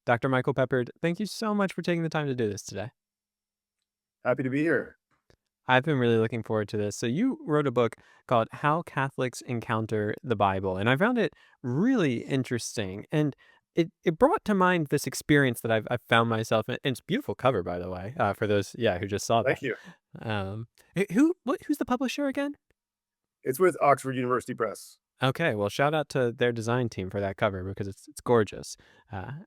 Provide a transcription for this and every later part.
Dr. Michael Peppard, thank you so much for taking the time to do this today. Happy to be here. I've been really looking forward to this. So, you wrote a book called How Catholics Encounter the Bible, and I found it really interesting. And it brought to mind this experience that I've found myself in. And it's a beautiful cover, by the way, for those, yeah, who just saw that. Thank you. Who's the publisher again? It's with Oxford University Press. Okay, well, shout out to their design team for that cover because it's gorgeous,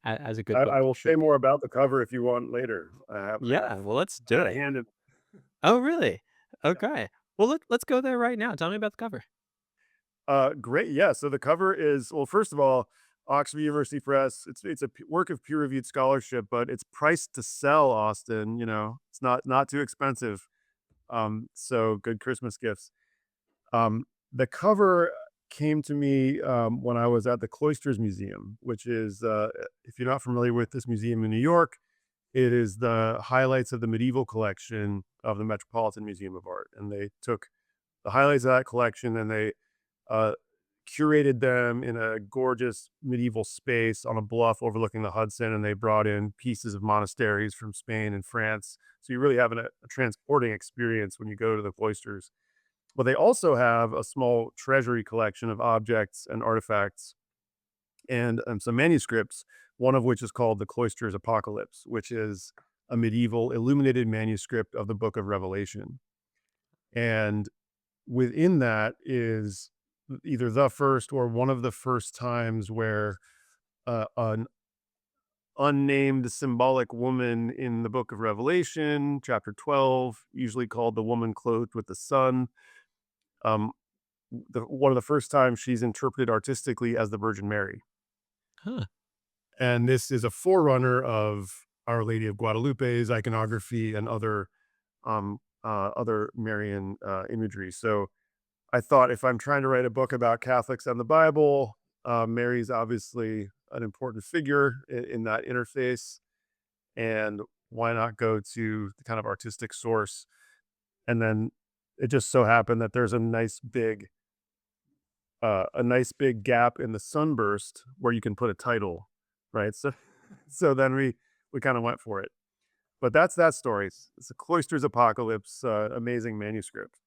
as a good I book will say should be. more about the cover if you want later. I have Yeah, well, let's I do had a it. hand in. Oh, really? Yeah. Okay. Well, let's go there right now. Tell me about the cover. Great. Yeah. So the cover is, well, first of all, Oxford University Press. It's a work of peer reviewed scholarship, but it's priced to sell. Austin, it's not too expensive. So good Christmas gifts. The cover came to me when I was at the Cloisters Museum, which is, if you're not familiar with this museum in New York, it is the highlights of the medieval collection of the Metropolitan Museum of Art, and they took the highlights of that collection and they uh, curated them in a gorgeous medieval space on a bluff overlooking the Hudson, and they brought in pieces of monasteries from Spain and France. So you really have a transporting experience when you go to the cloisters. But they also have a small treasury collection of objects and artifacts and some manuscripts, one of which is called the Cloisters Apocalypse, which is a medieval illuminated manuscript of the book of Revelation. And within that is either the first or one of the first times where an unnamed symbolic woman in the book of Revelation, chapter 12, usually called the woman clothed with the sun, um, one of the first times she's interpreted artistically as the Virgin Mary. Huh. And this is a forerunner of Our Lady of Guadalupe's iconography and other Marian imagery. So I thought if I'm trying to write a book about Catholics and the Bible, Mary's obviously an important figure in that interface. And why not go to the kind of artistic source? And then it just so happened that there's a nice big gap in the sunburst where you can put a title, right? So, so then we kind of went for it. But that's that story. It's a Cloisters Apocalypse, amazing manuscript.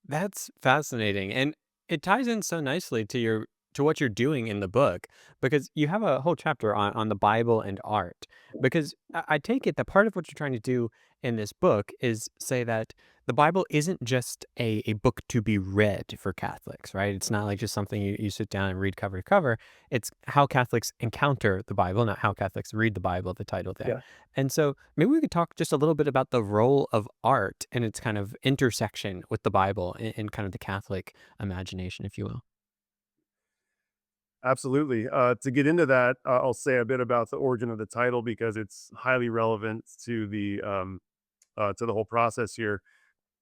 That's fascinating, and it ties in so nicely to what you're doing in the book because you have a whole chapter on the Bible and art. Because I take it that part of what you're trying to do in this book is say that the Bible isn't just a book to be read for Catholics, right? It's not like just something you sit down and read cover to cover. It's how Catholics encounter the Bible, not how Catholics read the Bible, the title there. Yeah, And so maybe we could talk just a little bit about the role of art and its kind of intersection with the Bible in kind of the Catholic imagination, if you will. absolutely. To get into that, I'll say a bit about the origin of the title because it's highly relevant to the whole process here.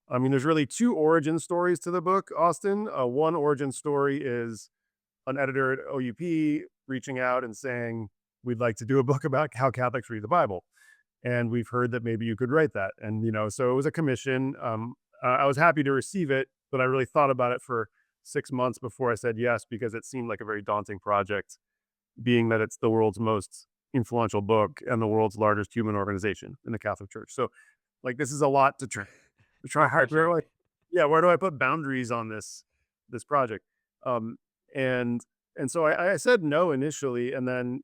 I mean, there's really two origin stories to the book, Austin. One origin story is an editor at OUP reaching out and saying, "We'd like to do a book about how Catholics read the Bible, and we've heard that maybe you could write that." And so it was a commission. I was happy to receive it, but I really thought about it for 6 months before I said yes because it seemed like a very daunting project, being that it's the world's most influential book and the world's largest human organization in the Catholic Church. So, like, this is a lot to try No hard. pressure. Yeah, where do I put boundaries on this project? Um, and and so I said no initially, and then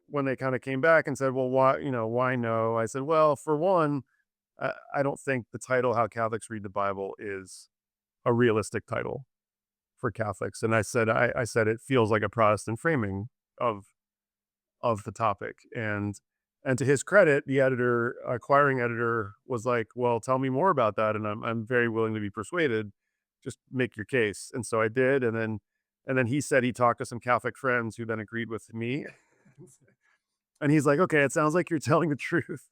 when they kind of came back and said, "Well, why no?" I said, "Well, for one, I don't think the title "How Catholics Read the Bible" is a realistic title for Catholics." And I said it feels like a Protestant framing of the topic. And to his credit, the acquiring editor was like, "Well, tell me more about that." And I'm very willing to be persuaded. Just make your case. And so I did. And then he said he talked to some Catholic friends who then agreed with me. And he's like, "Okay, it sounds like you're telling the truth.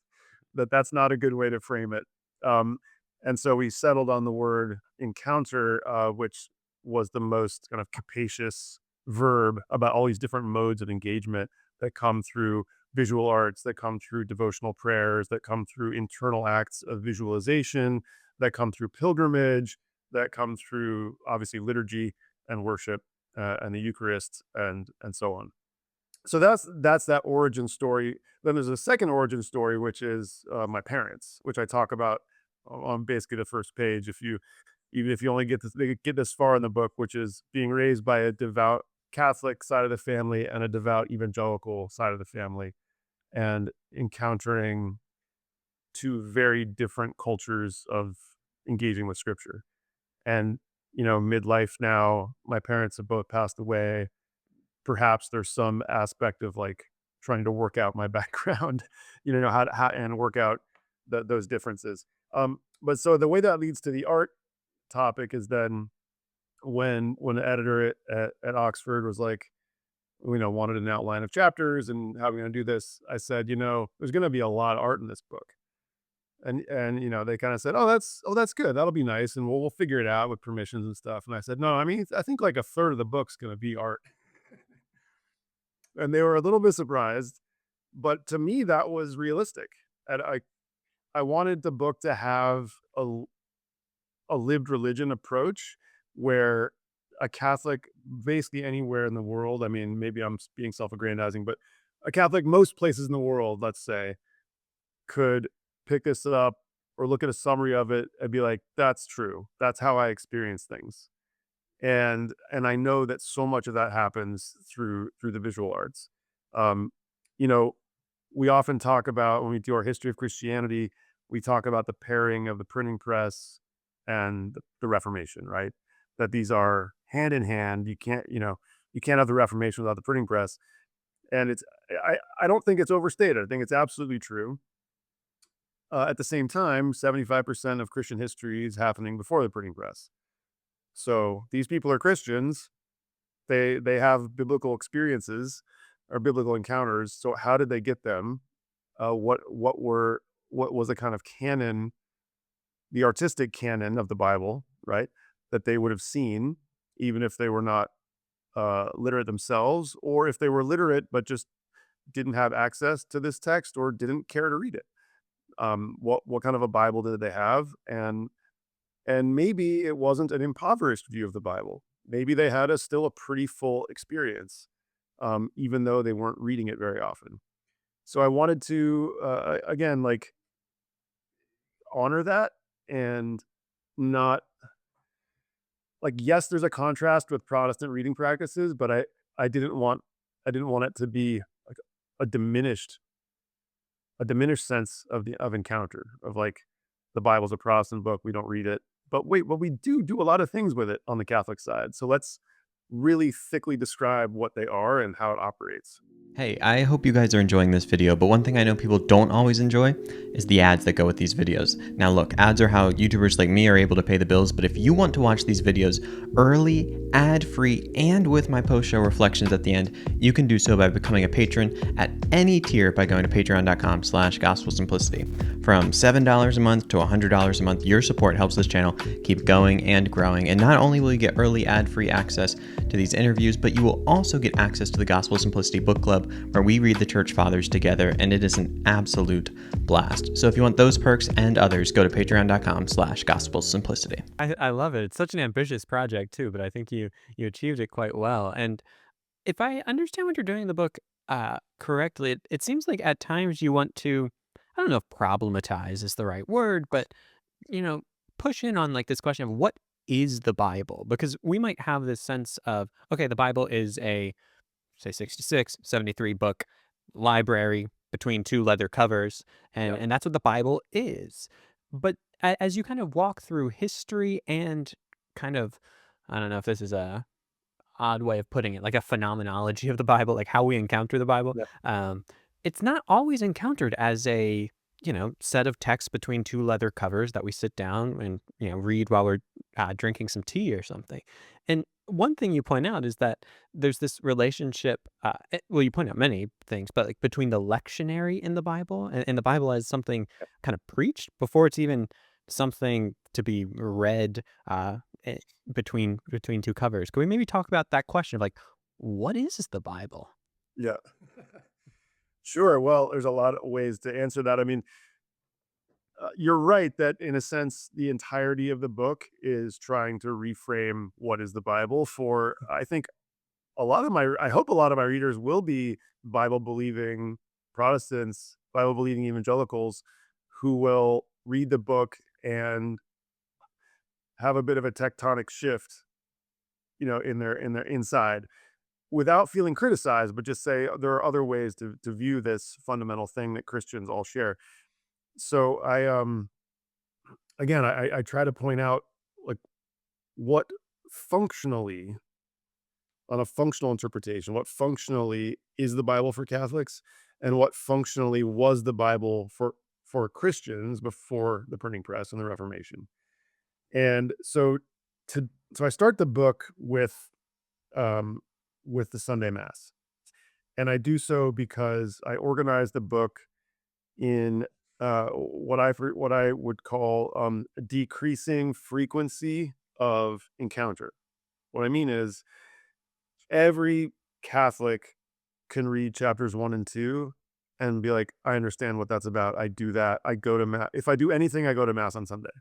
That's not a good way to frame it." Um, and so we settled on the word encounter, which was the most kind of capacious verb about all these different modes of engagement that come through visual arts, that come through devotional prayers, that come through internal acts of visualization, that come through pilgrimage, that come through obviously liturgy and worship and the Eucharist and so on. So that's that origin story. Then there's a second origin story, which is my parents, which I talk about on basically the first page. If you even if you only get this far in the book, which is being raised by a devout Catholic side of the family and a devout evangelical side of the family, and encountering two very different cultures of engaging with Scripture. And midlife now, my parents have both passed away. Perhaps there's some aspect of like trying to work out my background, how and work out those differences. But so the way that leads to the art topic is then when the editor at Oxford was like, wanted an outline of chapters and how we're going to do this, I said, there's going to be a lot of art in this book. And they kind of said, "Oh, that's good. That'll be nice, and we'll figure it out with permissions and stuff." And I said, "No, I mean, I think like a third of the book's going to be art." And they were a little bit surprised, but to me that was realistic. And I wanted the book to have a lived religion approach where a Catholic, basically anywhere in the world, I mean, maybe I'm being self-aggrandizing, but a Catholic most places in the world, let's say, could pick this up or look at a summary of it and be like, "That's true. That's how I experience things." And I know that so much of that happens through the visual arts. Um, you know, we often talk about when we do our history of Christianity, we talk about the pairing of the printing press and the Reformation, right? That these are hand in hand. You can't have the Reformation without the printing press. And I don't think it's overstated. I think it's absolutely true. At the same time, 75% of Christian history is happening before the printing press. So these people are Christians. They have biblical experiences or biblical encounters. So how did they get them? What was the kind of canon, the artistic canon of the Bible, right? That they would have seen, even if they were not literate themselves, or if they were literate but just didn't have access to this text or didn't care to read it. What kind of a Bible did they have? And maybe it wasn't an impoverished view of the Bible. Maybe they had still a pretty full experience, even though they weren't reading it very often. So I wanted to, again, like honor that and not like, yes, there's a contrast with Protestant reading practices, but I didn't want I didn't want it to be like a diminished a diminished sense of encounter of like the Bible's a Protestant book, we don't read it. But wait, well, we do a lot of things with it on the Catholic side. So let's really thickly describe what they are and how it operates. Hey, I hope you guys are enjoying this video, but one thing I know people don't always enjoy is the ads that go with these videos. Now look, ads are how YouTubers like me are able to pay the bills, but if you want to watch these videos early, ad-free, and with my post-show reflections at the end, you can do so by becoming a patron at any tier by going to patreon.com/gospelsimplicity. From $7 a month to $100 a month, your support helps this channel keep going and growing, and not only will you get early ad-free access to these interviews, but you will also get access to the Gospel Simplicity Book Club, where we read the Church Fathers together, and it is an absolute blast. So if you want those perks and others, go to patreon.com/gospelsimplicity. I love it. It's such an ambitious project too, but I think you achieved it quite well. And if I understand what you're doing in the book correctly, it seems like at times you want to, I don't know if problematize is the right word, but you know, push in on like this question of what is the Bible? Because we might have this sense of, okay, the Bible is a, say, 66, 73 book library between two leather covers, Yeah. and that's what the Bible is. But as you kind of walk through history and kind of, I don't know if this is a odd way of putting it, like a phenomenology of the Bible, like how we encounter the Bible. Yeah. Um, it's not always encountered as a, set of text between two leather covers that we sit down and, read while we're drinking some tea or something. And one thing you point out is that there's this relationship, well, you point out many things, but like between the lectionary in the Bible and the Bible as something kind of preached before it's even something to be read eh, between two covers. Can we maybe talk about that question of like, what is the Bible? Yeah. Sure. Well, there's a lot of ways to answer that. I mean, you're right that in a sense, the entirety of the book is trying to reframe what is the Bible for, I think, I hope a lot of my readers will be Bible believing Protestants, Bible believing evangelicals who will read the book and have a bit of a tectonic shift, in their inside without feeling criticized, but just say there are other ways to view this fundamental thing that Christians all share. So I try to point out like what functionally on a functional interpretation, what functionally is the Bible for Catholics and what functionally was the Bible for Christians before the printing press and the Reformation. And to so I start the book um with the Sunday Mass. And I do so because I organize the book in what I would call decreasing frequency of encounter. What I mean is every Catholic can read chapters 1 and 2 and be like, "I understand what that's about. I do that. I go to mass. If I do anything, I go to mass on Sunday."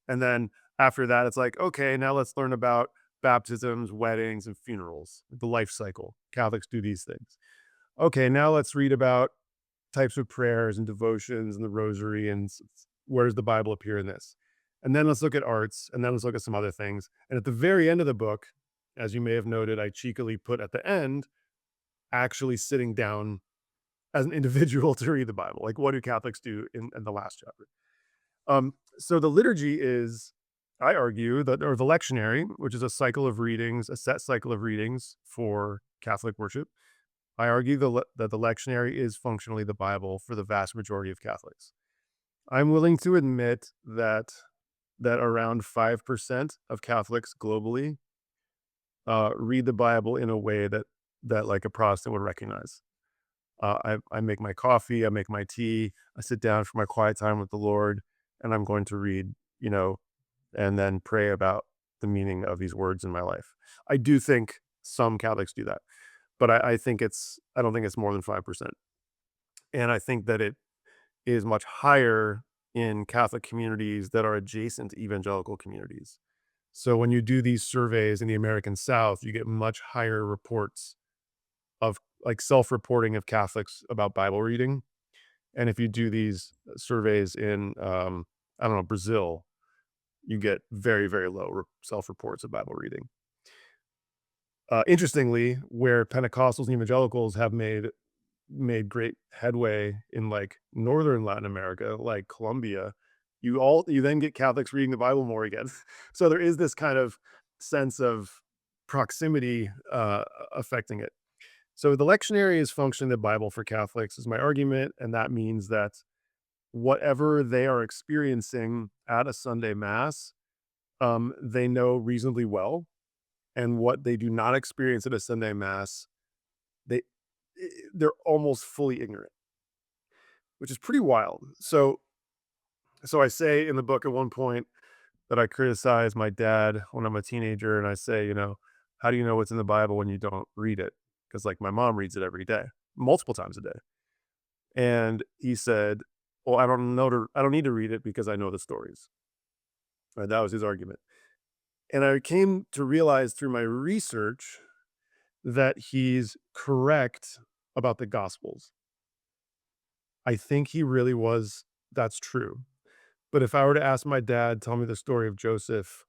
And then after that, it's like, "Okay, now let's learn about baptisms, weddings, and funerals, the life cycle. Catholics do these things. Okay, now let's read about types of prayers and devotions and the rosary and where does the Bible appear in this? And then let's look at arts, and then let's look at some other things." And at the very end of the book, as you may have noted, I cheekily put at the end, actually sitting down as an individual to read the Bible. Like, what do Catholics do in the last chapter? So the liturgy is, I argue, that or the lectionary, which is a cycle of readings, a set cycle of readings for Catholic worship. I argue that the lectionary is functionally the Bible for the vast majority of Catholics. I'm willing to admit that around 5% of Catholics globally read the Bible in a way that like a Protestant would recognize. I make my coffee, I make my tea, I sit down for my quiet time with the Lord, and I'm going to read, and then pray about the meaning of these words in my life. I do think some Catholics do that, but I don't think it's more than 5%. And I think that it is much higher in Catholic communities that are adjacent to evangelical communities. So when you do these surveys in the American South, you get much higher reports of like self-reporting of Catholics about Bible reading. And if you do these surveys in, I don't know, Brazil, you get very, very low self-reports of Bible reading. Interestingly, where Pentecostals and evangelicals have made great headway in like northern Latin America, like Colombia, you then get Catholics reading the Bible more again. So there is this kind of sense of proximity affecting it. So the lectionary is functioning the Bible for Catholics is my argument, and that means that whatever they are experiencing at a Sunday mass, they know reasonably well, and what they do not experience at a Sunday mass, they they're almost fully ignorant, which is pretty wild. So I say in the book at one point that I criticize my dad when I'm a teenager, and I say, how do you know what's in the Bible when you don't read it? Because like my mom reads it every day, multiple times a day. And he said, "Well, I don't need to read it because I know the stories." Right? That was his argument. And I came to realize through my research that he's correct about the Gospels. I think he really was that's true. But if I were to ask my dad, tell me the story of Joseph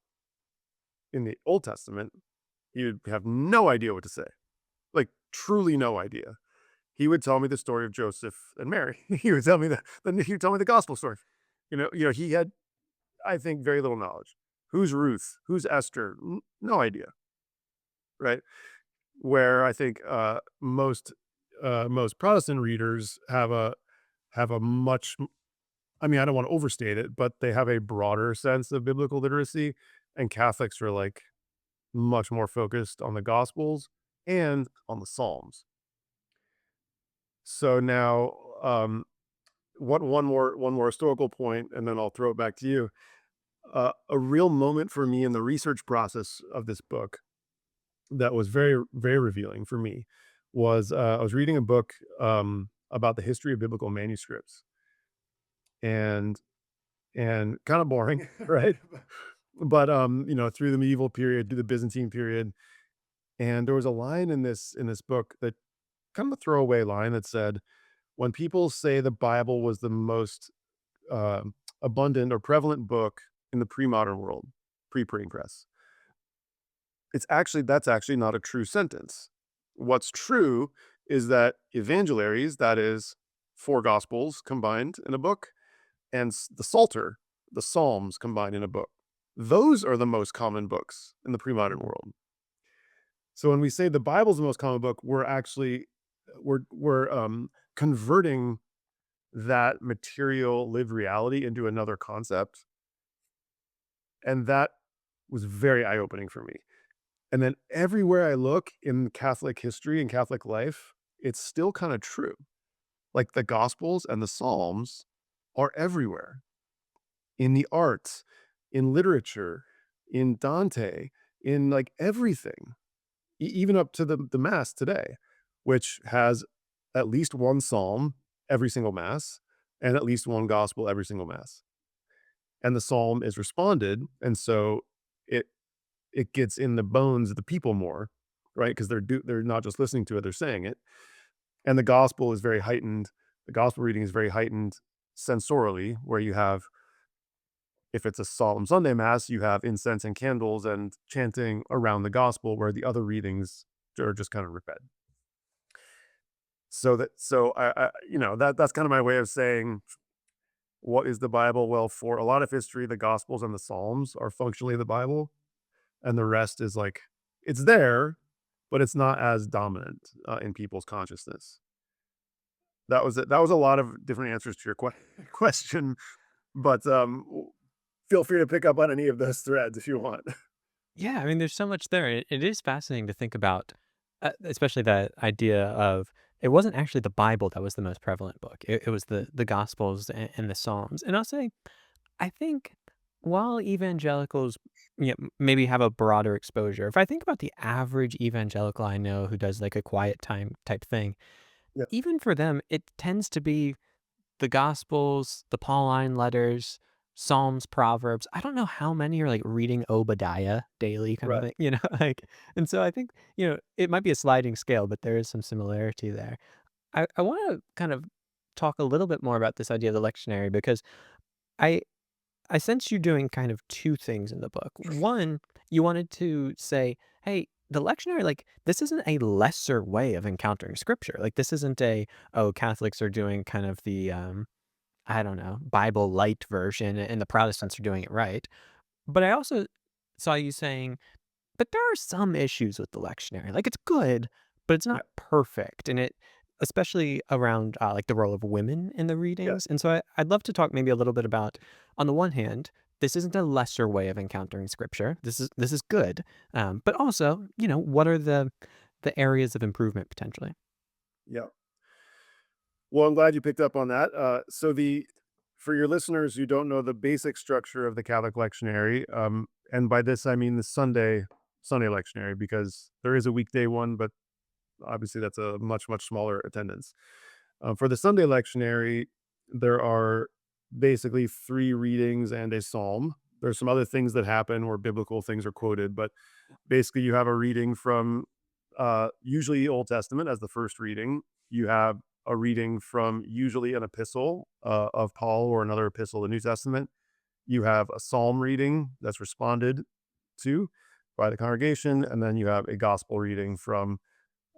in the Old Testament, he would have no idea what to say. Like truly no idea. He would tell me the story of Joseph and Mary. He would tell me he would tell me the gospel story. He had, I think, very little knowledge. Who's Ruth? Who's Esther? No idea, right? Where I think most Protestant readers have a much. I mean, I don't want to overstate it, but they have a broader sense of biblical literacy, and Catholics are like much more focused on the Gospels and on the Psalms. So now, what one more historical point, and then I'll throw it back to you. A real moment for me in the research process of this book that was very, very revealing for me was I was reading a book about the history of biblical manuscripts, and kind of boring, right? But through the medieval period, through the Byzantine period, And there was a line in this book that kind of a throwaway line that said, when people say the Bible was the most abundant or prevalent book in the pre-modern world, pre-printing press, that's actually not a true sentence. What's true is that evangelaries, that is, four gospels combined in a book, and the Psalter, the Psalms combined in a book. Those are the most common books in the pre-modern world. So when we say the Bible's the most common book, we're actually we're converting that material lived reality into another concept, and that was very eye-opening for me. And then everywhere I look in Catholic history and Catholic life, it's still kind of true. Like the Gospels and the Psalms are everywhere in the arts, in literature, in Dante, in like everything, even up to the Mass today, which has at least one Psalm every single Mass and at least one Gospel every single Mass. And the Psalm is responded. And so it it gets in the bones of the people more, right? Because they're not just listening to it, they're saying it. And the gospel is very heightened. The gospel reading is very heightened sensorially, where you have, if it's a solemn Sunday mass, you have incense and candles and chanting around the gospel, where the other readings are just kind of repeat. That's kind of my way of saying what is the Bible? Well, for a lot of history, the gospels and the Psalms are functionally the Bible, and the rest is like it's there, but it's not as dominant in people's consciousness. That was it. That was a lot of different answers to your question, but feel free to pick up on any of those threads if you want. Yeah, I mean, there's so much there. It is fascinating to think about, especially that idea of it wasn't actually the Bible that was the most prevalent book. It was the Gospels and the Psalms. And I'll say, I think while evangelicals, maybe have a broader exposure, if I think about the average evangelical I know who does like a quiet time type thing, Yeah, even for them, it tends to be the Gospels, the Pauline letters, Psalms, Proverbs. I don't know how many are like reading Obadiah daily kind of right. thing, like, and so I think, it might be a sliding scale, but there is some similarity there. I want to kind of talk a little bit more about this idea of the lectionary because I I sense you doing kind of two things in the book. One, you wanted to say, hey, the lectionary, like, this isn't a lesser way of encountering scripture. Like, this isn't oh, Catholics are doing kind of the, I don't know, Bible light version and the Protestants are doing it right. But I also saw you saying, but there are some issues with the lectionary. Like it's good, but it's Yeah, not perfect. And it, especially around like the role of women in the yeah, readings. And so I'd love to talk maybe a little bit about, on the one hand, this isn't a lesser way of encountering scripture. This is good. But also, what are the areas of improvement potentially? yeah. Well, I'm glad you picked up on that. For your listeners who don't know the basic structure of the Catholic lectionary, and by this I mean the Sunday lectionary, because there is a weekday one, but obviously that's a much smaller attendance. For the Sunday lectionary, there are basically three readings and a psalm. There's some other things that happen where biblical things are quoted, but basically you have a reading from usually Old Testament as the first reading. You have a reading from usually an epistle of Paul or another epistle of the New Testament. You have a psalm reading that's responded to by the congregation, and then you have a gospel reading from,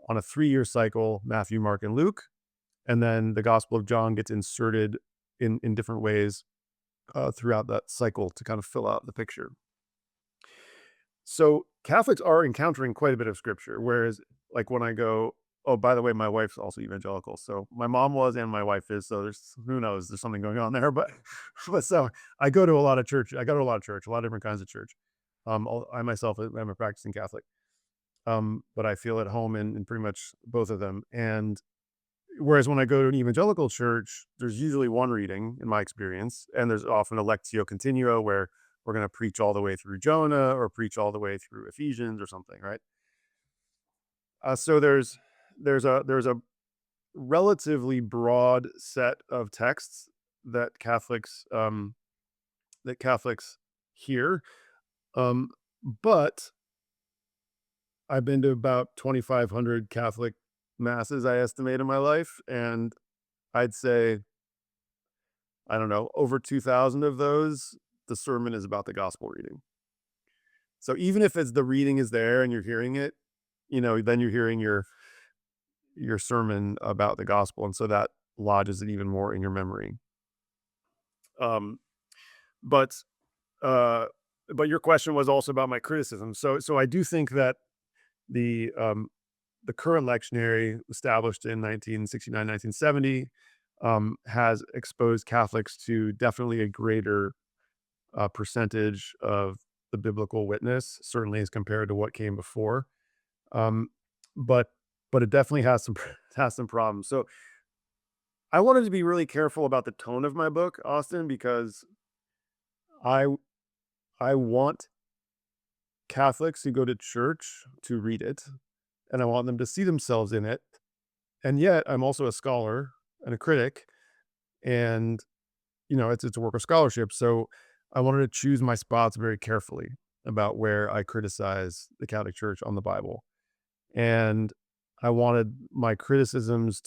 on a 3-year cycle, Matthew, Mark, and Luke. And then the Gospel of John gets inserted in different ways throughout that cycle to kind of fill out the picture. So Catholics are encountering quite a bit of scripture, whereas like when I go, oh, by the way, my wife's also evangelical. So my mom was and my wife is. So there's who knows, there's something going on there. But but so I go to a lot of church. I go to a lot of church, a lot of different kinds of church. I myself am a practicing Catholic. But I feel at home in pretty much both of them. And whereas when I go to an evangelical church, there's usually one reading in my experience, and there's often a lectio continua where we're going to preach all the way through Jonah or preach all the way through Ephesians or something, right? So there's a relatively broad set of texts that Catholics hear, um, but I've been to about 2,500 Catholic masses, I estimate, in my life, and I'd say, I don't know, over 2,000 of those, the sermon is about the gospel reading. So even if it's the reading is there and you're hearing it, then you're hearing your sermon about the gospel, and so that lodges it even more in your memory. Um, but uh, but your question was also about my criticism. So I do think that the um, the current lectionary established in 1969, 1970 has exposed Catholics to definitely a greater percentage of the biblical witness, certainly as compared to what came before. Um, but but it definitely has some has some problems. So I wanted to be really careful about the tone of my book, Austin, because I I want Catholics who go to church to read it, and I want them to see themselves in it. And yet, I'm also a scholar and a critic, and it's a work of scholarship. So I wanted to choose my spots very carefully about where I criticize the Catholic Church on the Bible, and I wanted my criticisms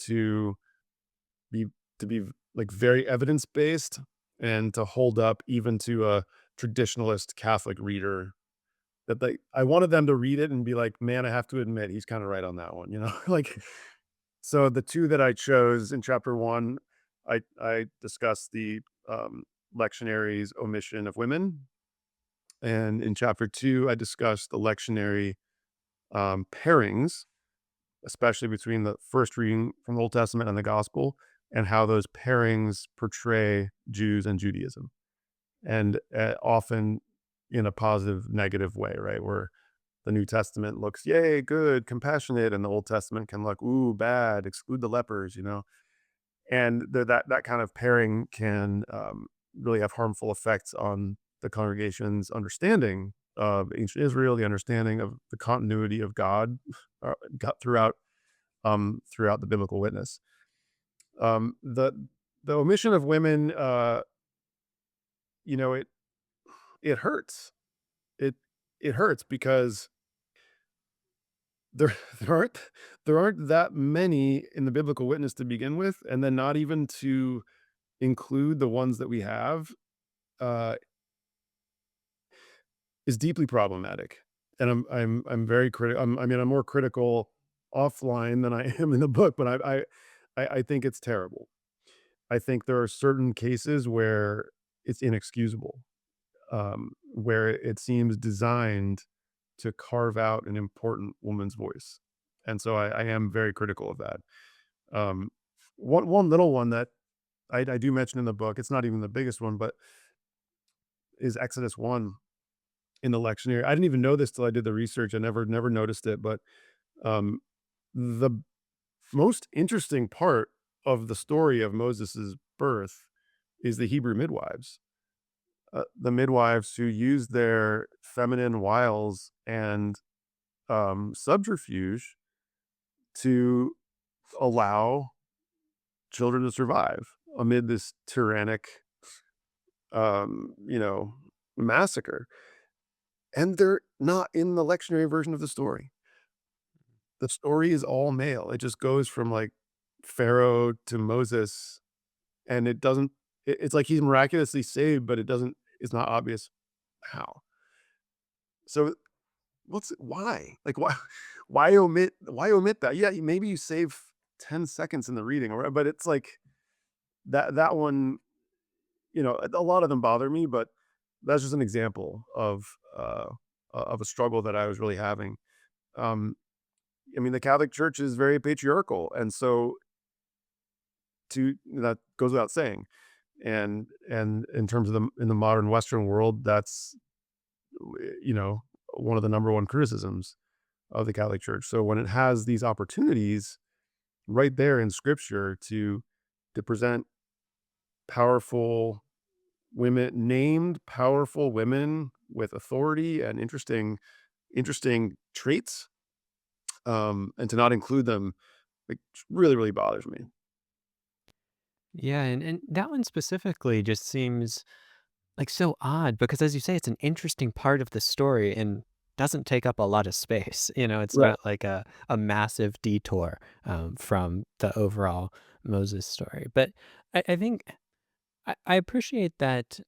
be to be like very evidence based and to hold up even to a traditionalist Catholic reader that I wanted them to read it and be like, man, I have to admit he's kind of right on that one, like so the two that I chose in chapter one, I discussed the lectionary's omission of women. And in chapter two, I discussed the lectionary pairings, especially between the first reading from the Old Testament and the gospel, and how those pairings portray Jews and Judaism. And often in a positive, negative way, right? Where the New Testament looks, yay, good, compassionate, and the Old Testament can look, ooh, bad, exclude the lepers. And that kind of pairing can really have harmful effects on the congregation's understanding of ancient Israel, the understanding of the continuity of God throughout the biblical witness. The omission of women, you know, it it hurts. It it hurts because there there aren't there aren't that many in the biblical witness to begin with, and then not even to include the ones that we have, uh, is deeply problematic. And I'm very critical. I mean, I'm more critical offline than I am in the book, but I think it's terrible. I think there are certain cases where it's inexcusable, where it seems designed to carve out an important woman's voice, and so I am very critical of that. Um, one little one that I do mention in the book, it's not even the biggest one, but is Exodus 1 in the lectionary. I didn't even know this till I did the research. I never noticed it, but um, the most interesting part of the story of Moses's birth is the Hebrew midwives. The midwives who used their feminine wiles and subterfuge to allow children to survive amid this tyrannic, massacre. And they're not in the lectionary version of the story. The story is all male. It just goes from like Pharaoh to Moses, and it doesn't. It's like he's miraculously saved, but it's not obvious how. So why? Like why why omit that? Yeah, maybe you save 10 seconds in the reading, or but it's like that one, a lot of them bother me, but that's just an example of a struggle that I was really having. Um, I mean, the Catholic Church is very patriarchal, and so that goes without saying. And in terms of in the modern Western world, that's you know one of the number one criticisms of the Catholic Church. So when it has these opportunities right there in Scripture to present powerful named powerful women with authority and interesting traits, and to not include them, like, really bothers me. Yeah, and that one specifically just seems, like, so odd because as you say, it's an interesting part of the story, and doesn't take up a lot of space. It's Right. not like a massive detour from the overall Moses story. But I think I appreciate that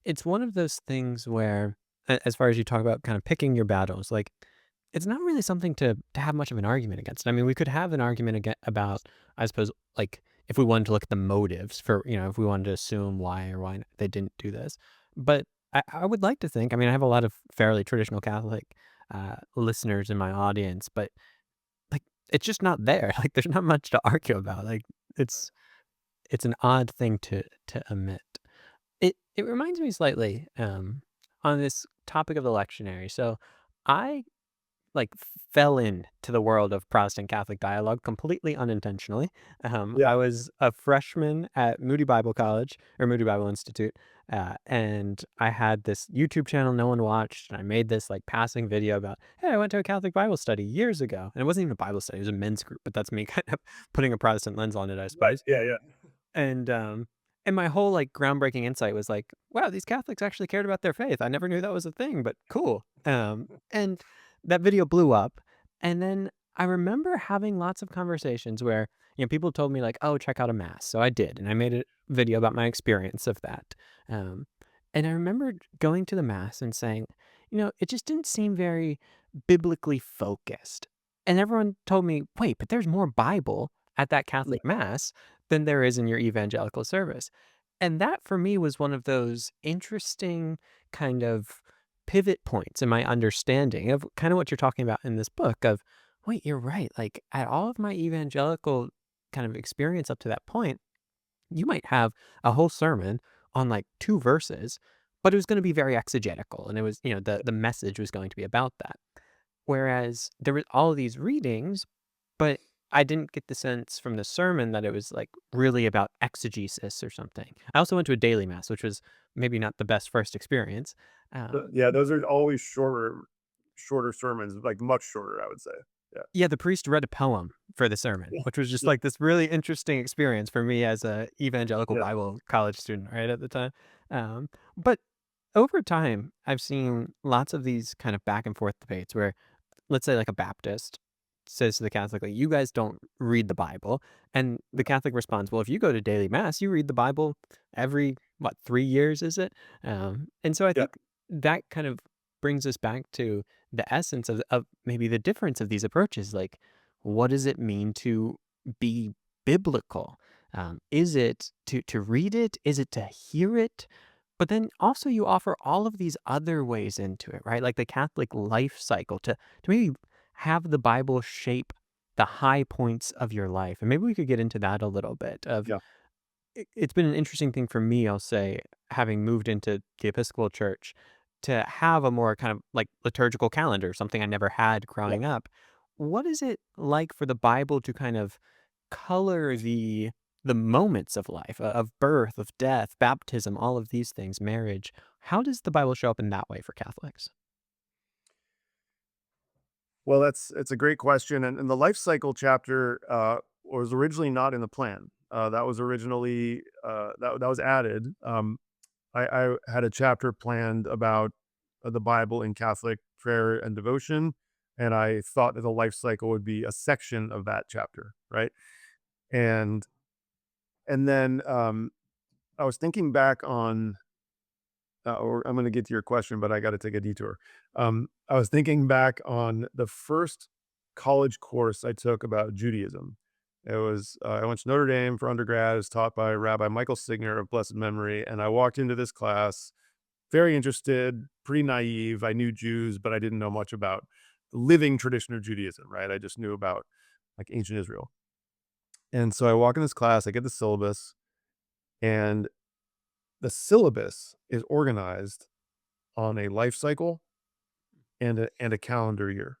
it's one of those things where, as far as you talk about kind of picking your battles, like it's not really something to have much of an argument against. I mean, we could have an argument about, I suppose, like if we wanted to look at the motives for, if we wanted to assume why or why they didn't do this. But I would like to think, I mean, I have a lot of fairly traditional Catholic listeners in my audience, but like it's just not there. Like there's not much to argue about. Like it's it's an odd thing to omit. It reminds me slightly, on this topic of the lectionary. So I like fell into the world of Protestant Catholic dialogue completely unintentionally. Yeah. I was a freshman at Moody Bible College or Moody Bible Institute, and I had this YouTube channel no one watched, and I made this like passing video about, hey, I went to a Catholic Bible study years ago, and it wasn't even a Bible study; it was a men's group. But that's me kind of putting a Protestant lens on it, I Right. suppose. Yeah, yeah. And my whole, like, groundbreaking insight was like, "Wow, these Catholics actually cared about their faith. I never knew that was a thing, but cool." And that video blew up, and then I remember having lots of conversations where, people told me like, "Oh, check out a mass." So I did, and I made a video about my experience of that. Um, and I remember going to the mass and saying, it just didn't seem very biblically focused. And everyone told me, "Wait, but there's more Bible at that Yeah. Catholic mass than there is in your evangelical service." And that for me was one of those interesting kind of pivot points in my understanding of kind of what you're talking about in this book of, wait, you're right. Like at all of my evangelical kind of experience up to that point, you might have a whole sermon on like two verses, but it was going to be very exegetical. And it was, the message was going to be about that. Whereas there were all of these readings, but I didn't get the sense from the sermon that it was, like, really about exegesis or something. I also went to a daily mass, which was maybe not the best first experience. Um, Yeah, those are always shorter sermons, like, much shorter, I would say. Yeah. yeah, the priest read a poem for the sermon, Yeah. which was just, Yeah. like, this really interesting experience for me as a evangelical Yeah. Bible college student, right, at the time. But over time, I've seen lots of these kind of back and forth debates where, let's say like a Baptist says to the Catholic, like, you guys don't read the Bible. And the Catholic responds, well, if you go to daily mass, you read the Bible every, what, 3 years, is it? And so I Yeah. think that kind of brings us back to the essence of maybe the difference of these approaches. Like, what does it mean to be biblical? Is it to read it? Is it to hear it? But then also you offer all of these other ways into it, right? Like the Catholic life cycle to maybe have the Bible shape the high points of your life. And maybe we could get into that a little bit of Yeah. it's been an interesting thing for me, I'll say, having moved into the Episcopal Church to have a more kind of like liturgical calendar, something I never had Yeah. growing up. What is it like for the Bible to kind of color the moments of life, of birth, of death, baptism, all of these things, marriage? How does the Bible show up in that way for Catholics? Well, it's a great question, and the life cycle chapter, was originally not in the plan. That was originally, that was added. I had a chapter planned about, the Bible in Catholic prayer and devotion, and I thought that the life cycle would be a section of that chapter, right? And then, I was thinking back on, or I'm gonna get to your question, but I gotta take a detour. I was thinking back on the first college course I took about Judaism. It was, I went to Notre Dame for undergrad. It was taught by Rabbi Michael Signer of blessed memory, and I walked into this class very interested, pretty naive. I knew Jews, but I didn't know much about the living tradition of Judaism, right? I just knew about, like, ancient Israel. And so I walk in this class, I get the syllabus, and the syllabus is organized on a life cycle and a calendar year.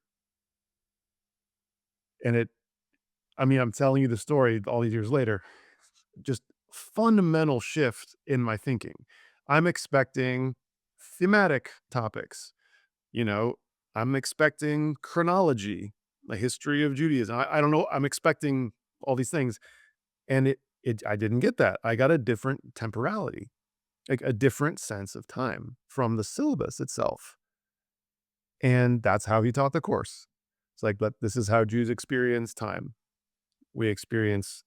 And I mean, I'm telling you the story all these years later, just fundamental shift in my thinking. I'm expecting thematic topics, you know, I'm expecting chronology, the history of Judaism. I don't know. I'm expecting all these things. And I didn't get that. I got a different temporality, like a different sense of time from the syllabus itself. And that's how he taught the course. It's like, but this is how Jews experience time. We experience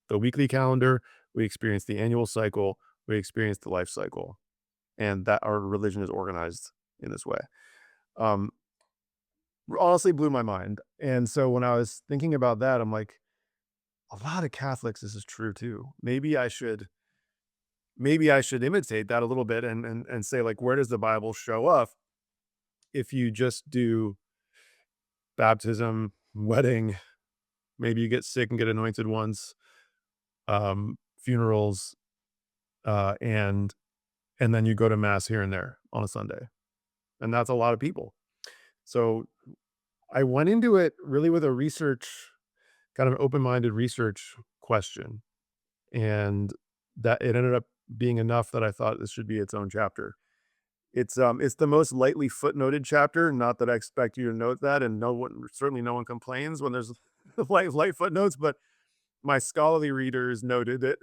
the weekly calendar, we experience the annual cycle, we experience the life cycle, and that our religion is organized in this way. Um, Honestly blew my mind. And so when I was thinking about that, I'm like, a lot of Catholics, this is true too. Maybe I should imitate that a little bit and say, like, where does the Bible show up if you just do baptism, wedding, maybe you get sick and get anointed once, funerals, and then you go to mass here and there on a Sunday. And that's a lot of people. So I went into it really with a research, kind of open-minded research question. And that it ended up being enough that I thought this should be its own chapter. It's the most lightly footnoted chapter, not that I expect you to note that, and no one complains when there's light footnotes, but my scholarly readers noted it.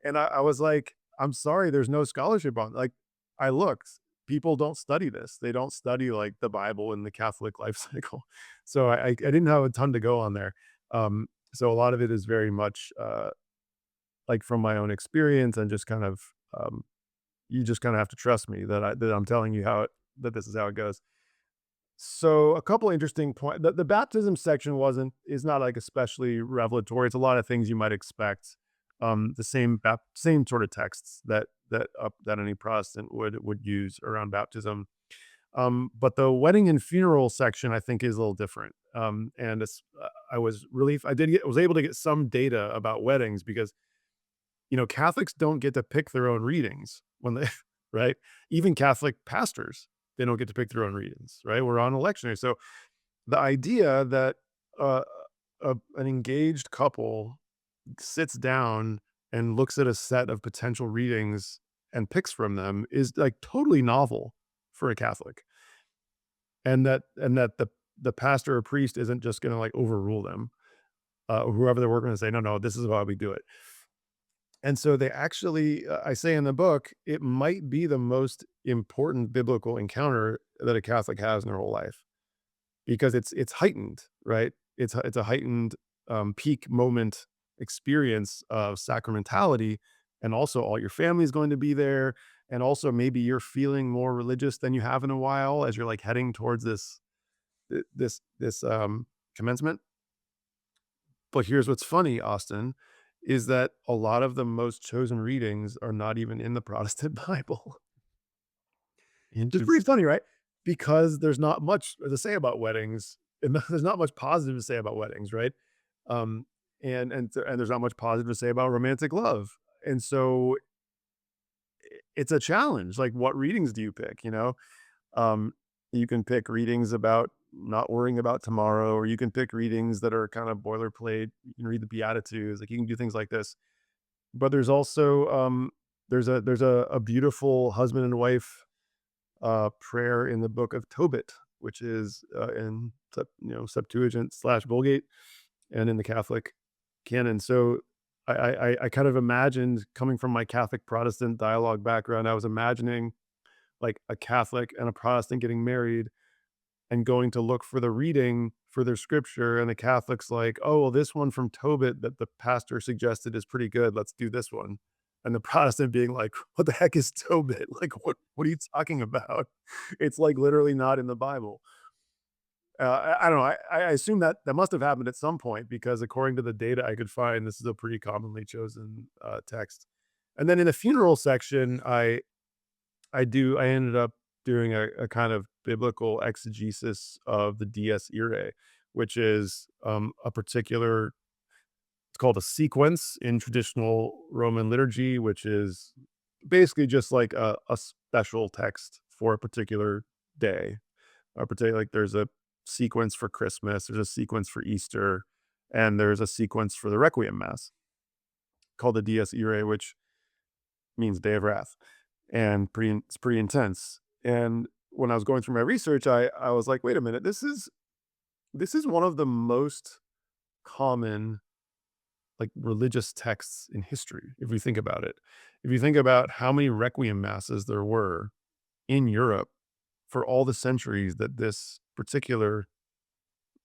And I was like, "I'm sorry, there's no scholarship on," like, I looked. People don't study this. They don't study, like, the Bible and the Catholic life cycle. So I didn't have a ton to go on there. So a lot of it is very much, like, from my own experience and just kind of, you just kinda have to trust me that I'm telling you that this is how it goes. So a couple interesting point, the baptism section is not, like, especially revelatory. It's a lot of things you might expect. The same sort of texts that any Protestant would use around baptism. But the wedding and funeral section, I think, is a little different. And I was really I was able to get some data about weddings because, Catholics don't get to pick their own readings when they right? Even Catholic pastors, they don't get to pick their own readings, right? We're on a lectionary. So the idea that uh, an engaged couple sits down and looks at a set of potential readings and picks from them is like totally novel for a Catholic. And that the pastor or priest isn't just going to like overrule them, whoever they're working to say, no, no, this is how we do it. And so they actually, I say in the book, it might be the most important biblical encounter that a Catholic has in their whole life because it's heightened, right? It's a heightened peak moment experience of sacramentality, and also all your family is going to be there, and also maybe you're feeling more religious than you have in a while as you're like heading towards this commencement. But here's what's funny, Austin, is that a lot of the most chosen readings are not even in the Protestant Bible. It's pretty Interesting. funny, right? Because there's not much to say about weddings, and there's not much positive to say about weddings, right? Um, and there's not much positive to say about romantic love, and so it's a challenge. Like, what readings do you pick? Um, you can pick readings about not worrying about tomorrow, or you can pick readings that are kind of boilerplate. You can read the Beatitudes, like you can do things like this. But there's also there's a beautiful husband and wife prayer in the book of Tobit, which is in Septuagint slash Vulgate, and in the Catholic canon. So I kind of imagined, coming from my Catholic Protestant dialogue background, I was imagining like a Catholic and a Protestant getting married and going to look for the reading for their scripture, and the Catholic's like, "Oh, well, this one from Tobit that the pastor suggested is pretty good. Let's do this one." And the Protestant being like, "What the heck is Tobit? Like, what are you talking about? It's like literally not in the Bible." I don't know. I assume that that must have happened at some point because according to the data I could find, this is a pretty commonly chosen text. And then in the funeral section, I ended up doing a kind of biblical exegesis of the Dies Irae, which is, a particular, it's called a sequence in traditional Roman liturgy, which is basically just like a special text for a particular day. A particular, like, there's a sequence for Christmas, there's a sequence for Easter, and there's a sequence for the Requiem Mass called the Dies Irae, which means Day of Wrath, and it's pretty intense. And when I was going through my research, I was like, wait a minute, this is one of the most common like religious texts in history. If we think about it, if you think about how many Requiem masses there were in Europe for all the centuries that this particular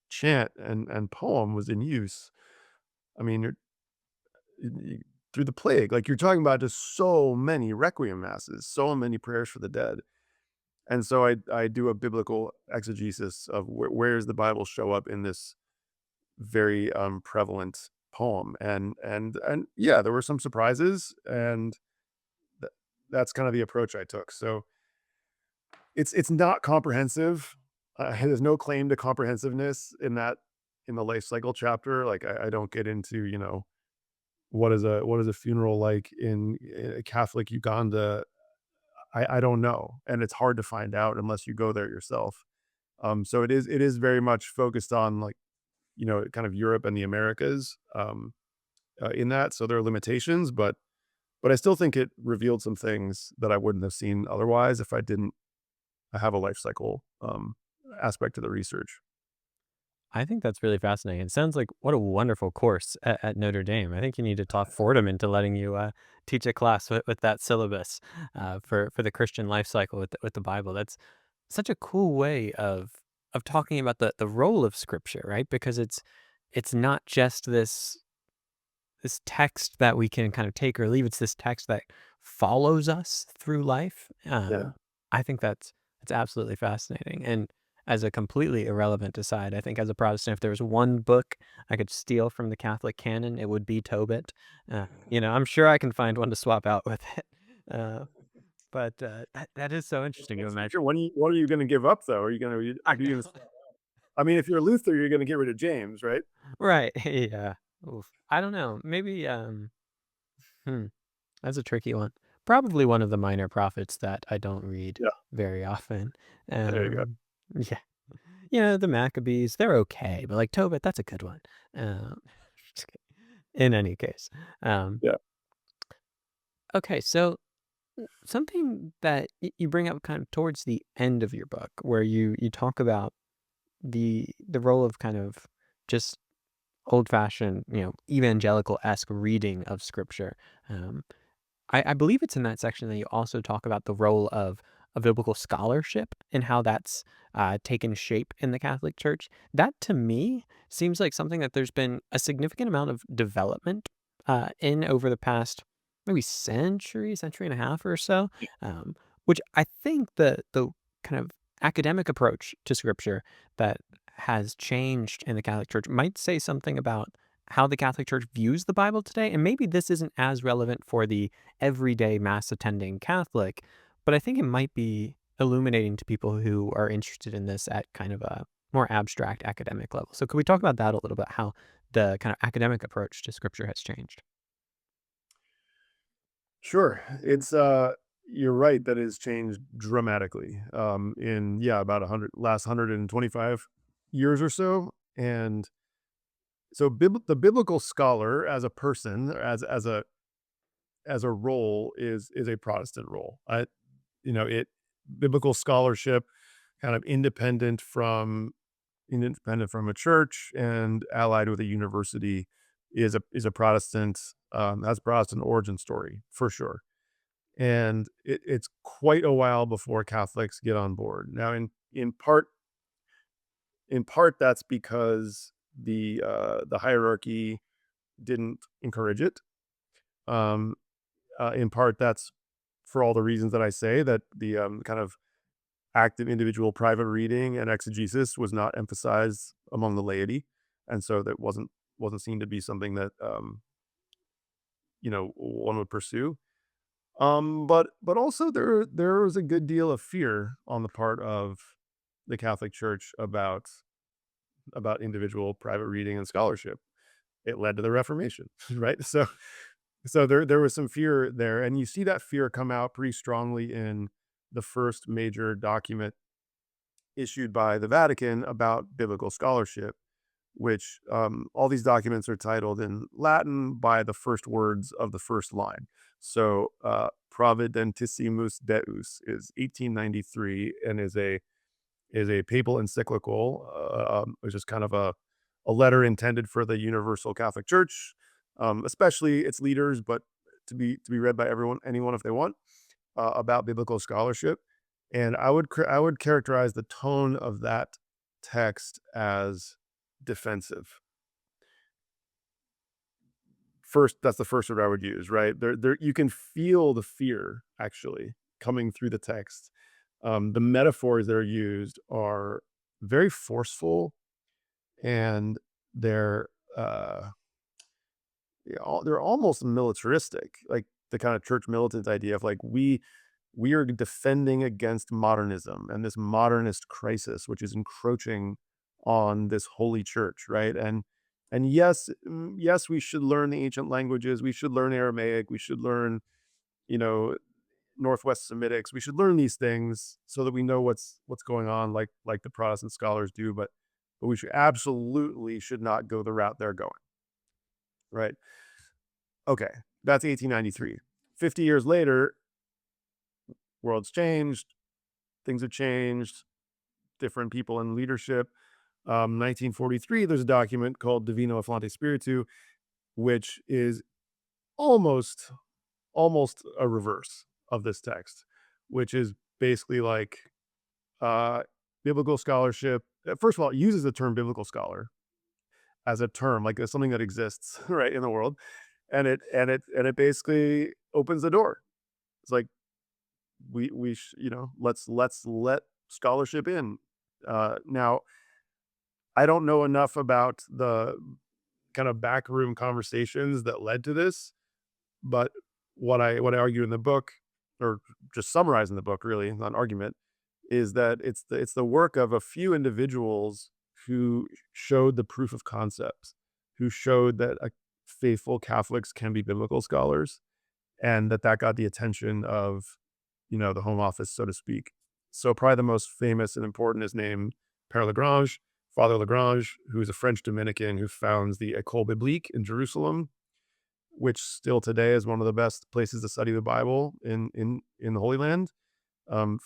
chant and poem was in use. I mean, through the plague, like you're talking about just so many requiem masses, so many prayers for the dead. And so I do a biblical exegesis of where does the Bible show up in this very prevalent poem. And yeah, there were some surprises, and th- that's kind of the approach I took. So it's not comprehensive. There's no claim to comprehensiveness in that, in the life cycle chapter. Like I don't get into, what is a funeral like in a Catholic Uganda. I don't know, and it's hard to find out unless you go there yourself. So it is very much focused on, like, kind of Europe and the Americas, in that. So there are limitations, but I still think it revealed some things that I wouldn't have seen otherwise if I didn't have a life cycle aspect to the research. I think that's really fascinating. It sounds like what a wonderful course at Notre Dame. I think you need to talk Fordham into letting you teach a class with that syllabus for the Christian life cycle with the Bible. That's such a cool way of talking about the role of Scripture, right? Because it's not just this text that we can kind of take or leave. It's this text that follows us through life. Yeah. I think that's absolutely fascinating. And as a completely irrelevant aside, I think as a Protestant, if there was one book I could steal from the Catholic canon, it would be Tobit. I'm sure I can find one to swap out with it. Uh, but that is so interesting to Next imagine. future, what are you going to give up though? Are you going to? I Who you know. gonna, I mean, if you're a Luther, you're going to get rid of James, right? Right. Yeah. Oof. I don't know. Maybe hmm. That's a tricky one. Probably one of the minor prophets that I don't read Yeah. very often. There you go. Yeah. The Maccabees, they're okay, but like Tobit, that's a good one. Um, just kidding. In any case. Um, Yeah. okay, so something that you bring up kind of towards the end of your book, where you talk about the role of kind of just old fashioned, evangelical esque reading of scripture. Um, I believe it's in that section that you also talk about the role of biblical scholarship and how that's taken shape in the Catholic Church. That to me seems like something that there's been a significant amount of development in over the past maybe century and a half or so, which I think the kind of academic approach to Scripture that has changed in the Catholic Church might say something about how the Catholic Church views the Bible today. And maybe this isn't as relevant for the everyday mass attending Catholic, but I think it might be illuminating to people who are interested in this at kind of a more abstract academic level. So could we talk about that a little bit, how the kind of academic approach to scripture has changed? Sure. You're right that it has changed dramatically, in, yeah, about 125 years or so. And so the biblical scholar as a person, as a role is a Protestant role. It biblical scholarship, kind of independent from a church and allied with a university, is a Protestant, has Protestant origin story for sure. And it's quite a while before Catholics get on board. Now, in part that's because the hierarchy didn't encourage it. Um, in part that's for all the reasons that I say, that the kind of active individual private reading and exegesis was not emphasized among the laity, and so that wasn't seen to be something that one would pursue. But also there was a good deal of fear on the part of the Catholic Church about individual private reading and scholarship. It led to the Reformation, right? So there was some fear there, and you see that fear come out pretty strongly in the first major document issued by the Vatican about biblical scholarship, which, all these documents are titled in Latin by the first words of the first line. So, Providentissimus Deus is 1893 and is a papal encyclical, which is kind of a letter intended for the universal Catholic Church, especially its leaders, but to be read by anyone if they want, about biblical scholarship. And I would characterize the tone of that text as defensive. First, that's the first word I would use, right? There you can feel the fear actually coming through the text. The metaphors that are used are very forceful, and they're uh they're almost militaristic, like the kind of church militant idea of like we are defending against modernism and this modernist crisis which is encroaching on this holy church, right? And yes, yes, we should learn the ancient languages, we should learn Aramaic, we should learn, you know, Northwest Semitics, we should learn these things so that we know what's going on, like the Protestant scholars do, but we should absolutely should not go the route they're going, right? Okay, that's 1893. 50 years later, world's changed, things have changed, different people in leadership. 1943, there's a document called Divino Afflante Spiritu, which is almost almost a reverse of this text, which is basically like uh, biblical scholarship. First of all, it uses the term biblical scholar as a term, like as something that exists right in the world, and it basically opens the door. It's like you know, let's let scholarship in. Now I don't know enough about the kind of backroom conversations that led to this, but what I argue in the book, or just summarize in the book, really, not an argument, is that it's the work of a few individuals who showed the proof of concepts, who showed that faithful Catholics can be biblical scholars, and that got the attention of, you know, the Home Office, so to speak. So probably the most famous and important is named Père Lagrange, Father Lagrange, who is a French Dominican who founds the École Biblique in Jerusalem, which still today is one of the best places to study the Bible in the Holy Land.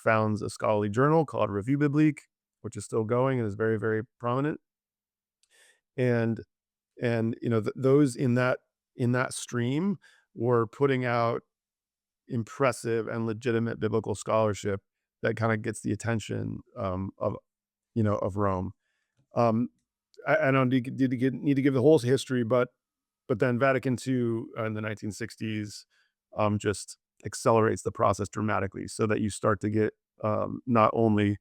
Founds a scholarly journal called Revue Biblique, which is still going and is very, very prominent. And you know, those in that stream were putting out impressive and legitimate biblical scholarship that kind of gets the attention of, you know, of Rome. Um, I don't need to give the whole history, but then Vatican II in the 1960s just accelerates the process dramatically, so that you start to get not only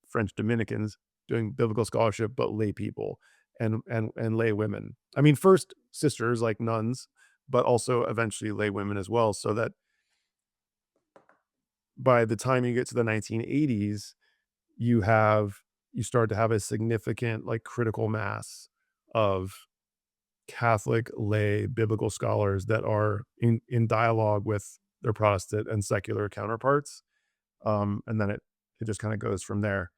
French Dominicans doing biblical scholarship, but lay people and lay women. I mean, first sisters like nuns, but also eventually lay women as well, so that by the time you get to the 1980s, you have you start to have a significant like critical mass of Catholic lay biblical scholars that are in dialogue with their Protestant and secular counterparts. And then it just kind of goes from there.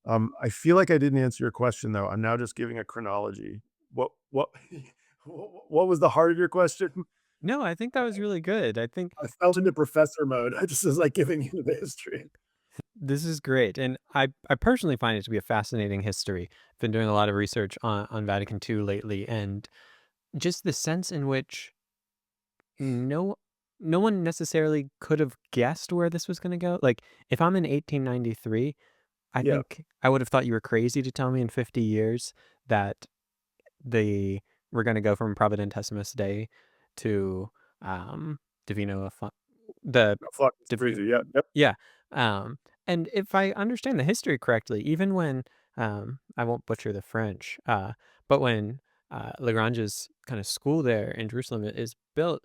I feel like I didn't answer your question though. I'm now just giving a chronology. What what was the heart of your question? No, I think that was really good. I think I felt into professor mode. I just was like giving you the history. this is great, and I personally find it to be a fascinating history. I've been doing a lot of research on Vatican II lately, and just the sense in which no no one necessarily could have guessed where this was gonna go. Like, if I'm in 1893, I Yeah, think I would have thought you were crazy to tell me in 50 years that the we're gonna go from Providentesimus Dei to, Divino Affo the fuck, it's Divi crazy. Yeah, yep, yeah, and if I understand the history correctly, even when, I won't butcher the French, but when, Lagrange's kinda school there in Jerusalem is built,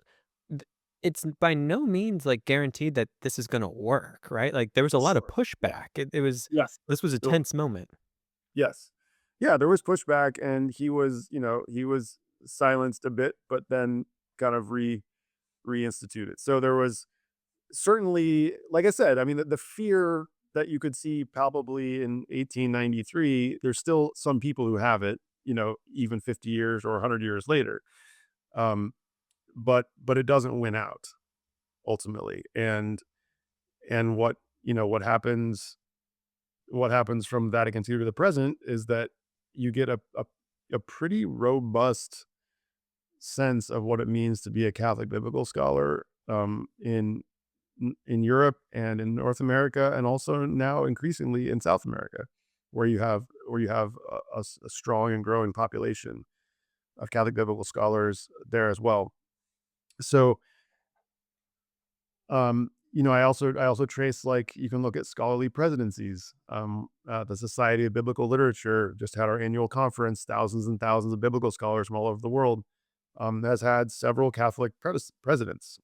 th it's by no means, like, guaranteed that this is gonna work, right? Like, there was a lot of sure. Yeah, pushback. It was yes. this was a tense moment. Yes. Yeah, there was pushback and he was, you know, he was silenced a bit, but then kind of reinstituted. So there was certainly, like I said, I mean, the fear that you could see palpably in 1893, there's still some people who have it, you know, even 50 years or 100 years later. Um, but it doesn't win out ultimately. And what, you know, what happens from Vatican II to the present is that you get a pretty robust sense of what it means to be a Catholic biblical scholar in in Europe and in North America, and also now increasingly in South America, where you have a strong and growing population of Catholic biblical scholars there as well. So, I also trace, like, you can look at scholarly presidencies. The Society of Biblical Literature just had our annual conference. Thousands and thousands of biblical scholars from all over the world, has had several Catholic presidents.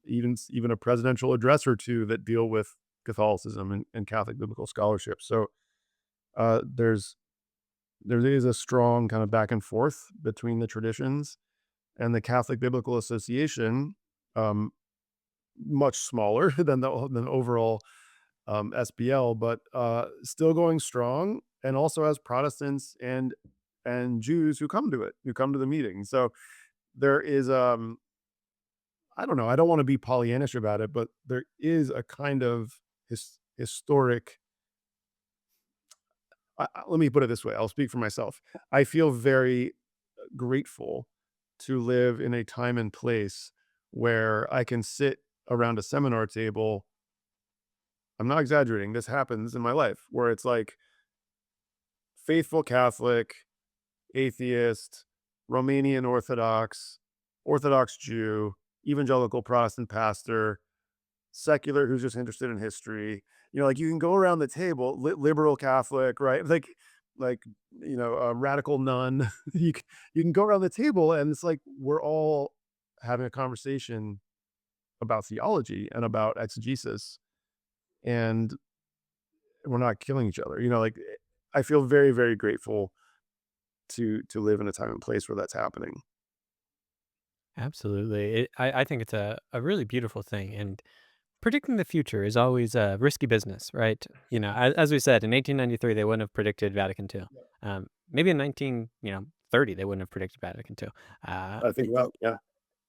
Even a presidential address or two that deal with Catholicism and Catholic biblical scholarship. So there is a strong kind of back and forth between the traditions, and the Catholic Biblical Association, um, much smaller than overall SBL, but still going strong, and also has Protestants and Jews who come to the meeting. So there is, I don't know, I don't want to be Pollyannish about it, but there is a kind of historic. Let me put it this way. I'll speak for myself. I feel very grateful to live in a time and place where I can sit around a seminar table. I'm not exaggerating. This happens in my life where it's like faithful Catholic, atheist, Romanian Orthodox, Orthodox Jew, evangelical Protestant pastor, secular who's just interested in history. Like, you can go around the table, liberal Catholic, right? Like, radical nun. You can go around the table, and it's like we're all having a conversation about theology and about exegesis, and we're not killing each other. Like, I feel very, very grateful to live in a time and place where that's happening. Absolutely. I think it's a really beautiful thing. And predicting the future is always a risky business, right? As we said, in 1893, they wouldn't have predicted Vatican II. Maybe in 1930, they wouldn't have predicted Vatican II. Uh, I think about, yeah.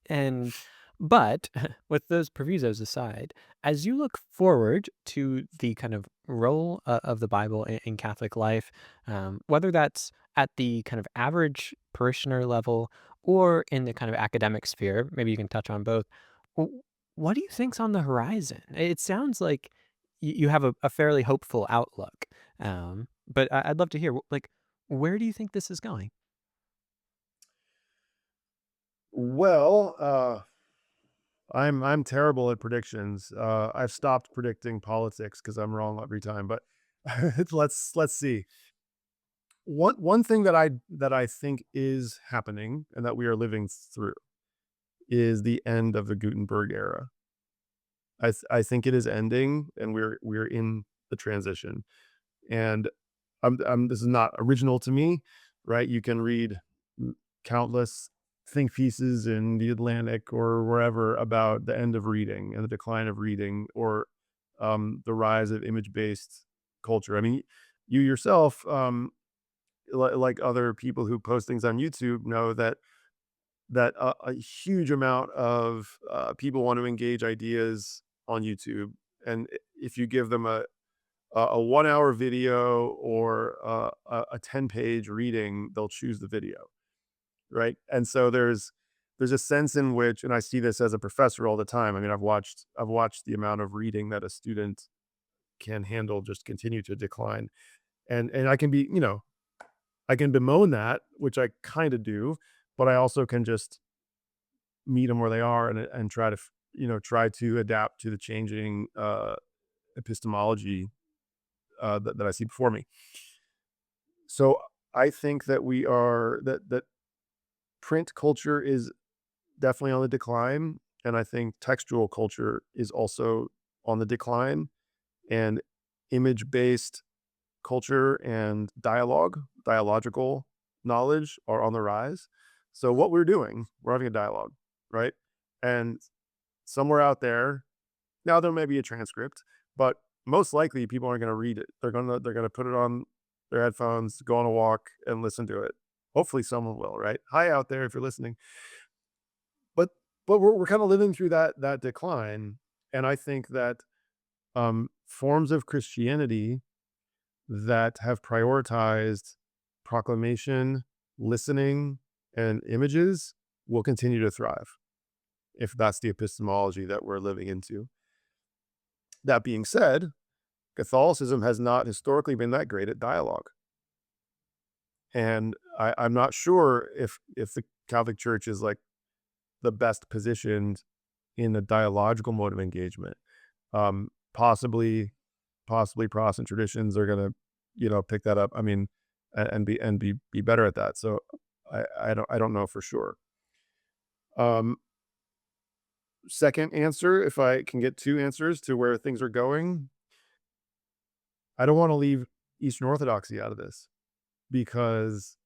and but with those provisos aside, as you look forward to the kind of role of the Bible in Catholic life, whether that's at the kind of average parishioner level or in the kind of academic sphere, maybe you can touch on both. w- What do you think's on the horizon? It sounds like you have a fairly hopeful outlook, but I'd love to hear, like, where do you think this is going? Well, I'm terrible at predictions. I've stopped predicting politics because I'm wrong every time. But let's see. One thing that I think is happening and that we are living through is the end of the Gutenberg era. I think it is ending, and we're in the transition. And this is not original to me, right? You can read countless think pieces in the Atlantic or wherever about the end of reading and the decline of reading, or the rise of image-based culture. I mean, you yourself, like other people who post things on YouTube, know that a huge amount of people want to engage ideas on YouTube, and if you give them a 1 hour video or a 10-page reading, they'll choose the video, right? And so there's a sense in which, and I see this as a professor all the time. I mean, I've watched the amount of reading that a student can handle just continue to decline, and I can I can bemoan that, which I kind of do, but I also can just meet them where they are, and try to try to adapt to the changing epistemology that I see before me. So I think that that print culture is definitely on the decline, and I think textual culture is also on the decline, and image-based culture and dialogical knowledge are on the rise. So what we're having a dialogue, right? And somewhere out there, now there may be a transcript, but most likely people aren't going to read it. They're going to put it on their headphones, go on a walk, and listen to it. Hopefully someone will, right? Hi out there if you're listening. But we're kind of living through that decline, and I think that forms of Christianity that have prioritized proclamation, listening, and images will continue to thrive. if that's the epistemology that we're living into. That being said, Catholicism has not historically been that great at dialogue. And I'm not sure if the Catholic Church is like the best positioned in a dialogical mode of engagement. Possibly Protestant traditions are gonna, pick that up. I mean, and be better at that. So I don't know for sure. Um, Second answer, if I can get two answers to where things are going, I don't want to leave Eastern Orthodoxy out of this because,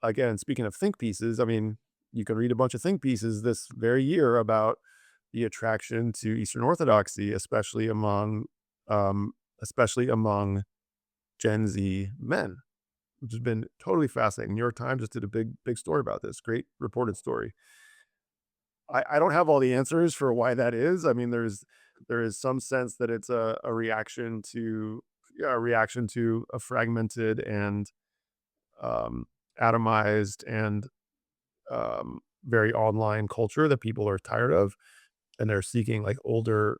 again, speaking of think pieces, I mean, you can read a bunch of think pieces this very year about the attraction to Eastern Orthodoxy, um, especially among Gen Z men, which has been totally fascinating. New York Times just did a big story about this. Great reported story. I don't have all the answers for why that is. I mean, there is some sense that it's a reaction to, yeah, a reaction to a fragmented and um, atomized and very online culture that people are tired of, and they're seeking like older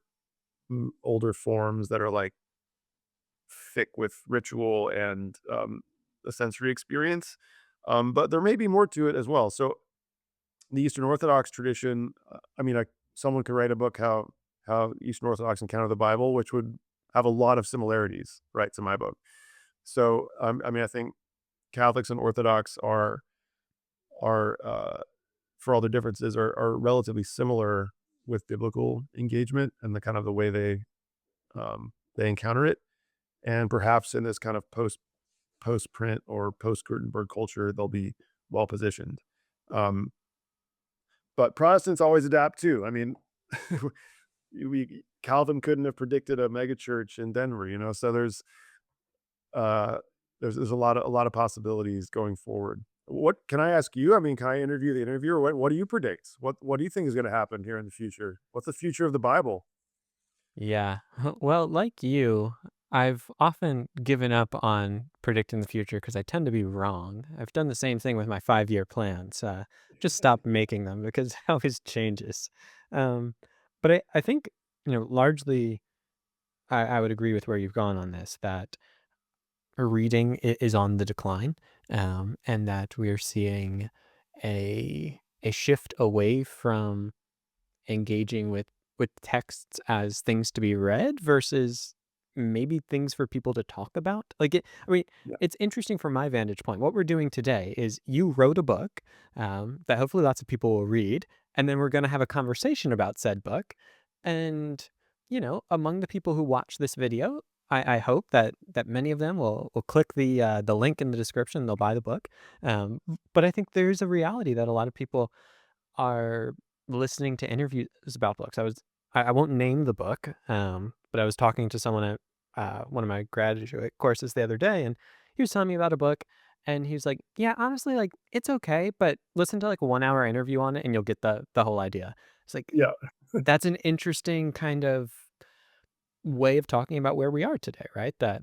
forms that are like thick with ritual and a sensory experience. But there may be more to it as well. So the Eastern Orthodox tradition, I mean, someone could write a book how Eastern Orthodox encounter the Bible, which would have a lot of similarities, right, to my book. So I mean, I think Catholics and Orthodox are for all the differences are relatively similar with biblical engagement and the kind of the way they encounter it. And perhaps in this kind of post print or post Gutenberg culture, they'll be well positioned. Um, but Protestants always adapt too. I mean, we Calvin couldn't have predicted a megachurch in Denver, so uh, there's a lot of possibilities going forward. What can I ask you? I mean, can I interview the interviewer? What do you predict? What do you think is going to happen here in the future? What's the future of the Bible? Yeah. Well, like you, I've often given up on predicting the future because I tend to be wrong. I've done the same thing with my 5-year plans. Just stop making them because it always changes. Um, but I think, largely I would agree with where you've gone on this, that reading is on the decline, and that we're seeing a shift away from engaging with texts as things to be read versus maybe things for people to talk about. I mean, Yeah, it's interesting from my vantage point. What we're doing today is you wrote a book that hopefully lots of people will read, and then we're going to have a conversation about said book. And among the people who watch this video, I hope that many of them will click the link in the description. They'll buy the book. But I think there's a reality that a lot of people are listening to interviews about books. I won't name the book, but I was talking to someone at one of my graduate courses the other day, and he was telling me about a book, and he was like, "Yeah, honestly, like it's okay, but listen to like a 1 hour interview on it, and you'll get the whole idea." It's like yeah, that's an interesting kind of way of talking about where we are today, right? That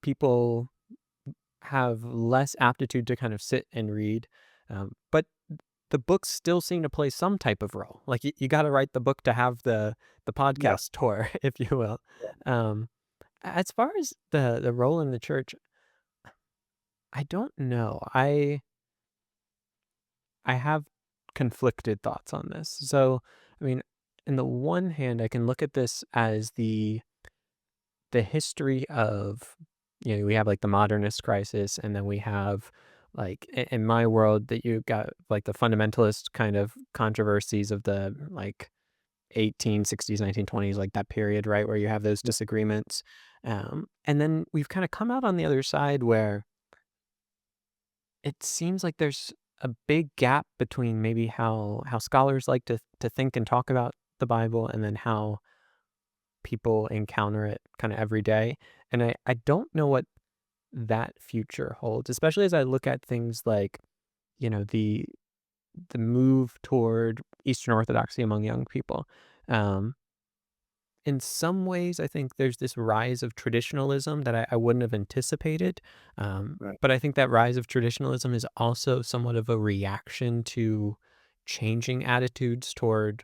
people have less aptitude to kind of sit and read, but the books still seem to play some type of role. Like you got to write the book to have the yeah, podcast tour, if you will. Um, as far as the role in the church, I don't know. I have conflicted thoughts on this. So, I mean, in the one hand, I can look at this as the history of, we have like the modernist crisis, and then we have like in my world that you got like the fundamentalist kind of controversies of the like 1860s, 1920s, like that period, right, where you have those yeah, disagreements. And then we've kind of come out on the other side where it seems like there's a big gap between maybe how scholars like to think and talk about the Bible, and then how people encounter it kind of every day. And I don't know what that future holds, especially as I look at things like, you know, the the move toward Eastern Orthodoxy among young people. Um, in some ways, I think there's this rise of traditionalism that I wouldn't have anticipated. right, But I think that rise of traditionalism is also somewhat of a reaction to changing attitudes toward,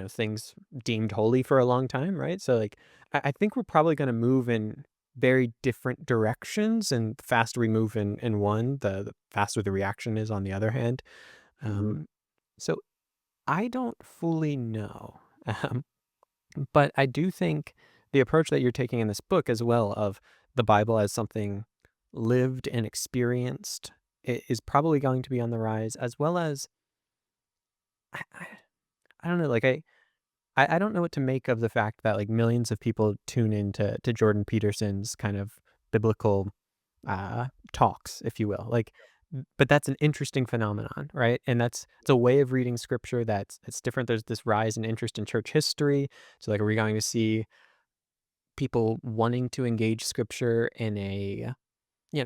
things deemed holy for a long time, right? So, like, I think we're probably gonna move in very different directions, and the faster we move in one, the faster the reaction is on the other hand. Mhm. Um, so I don't fully know, um, but I do think the approach that you're taking in this book as well of the Bible as something lived and experienced is probably going to be on the rise, as well as I, I, I don't know, like I don't know what to make of the fact that like millions of people tune into to Jordan Peterson's kind of biblical talks, if you will. Like, but that's an interesting phenomenon, right? And that's it's a way of reading scripture that's it's different. There's this rise in interest in church history. So, like, are we going to see people wanting to engage scripture in a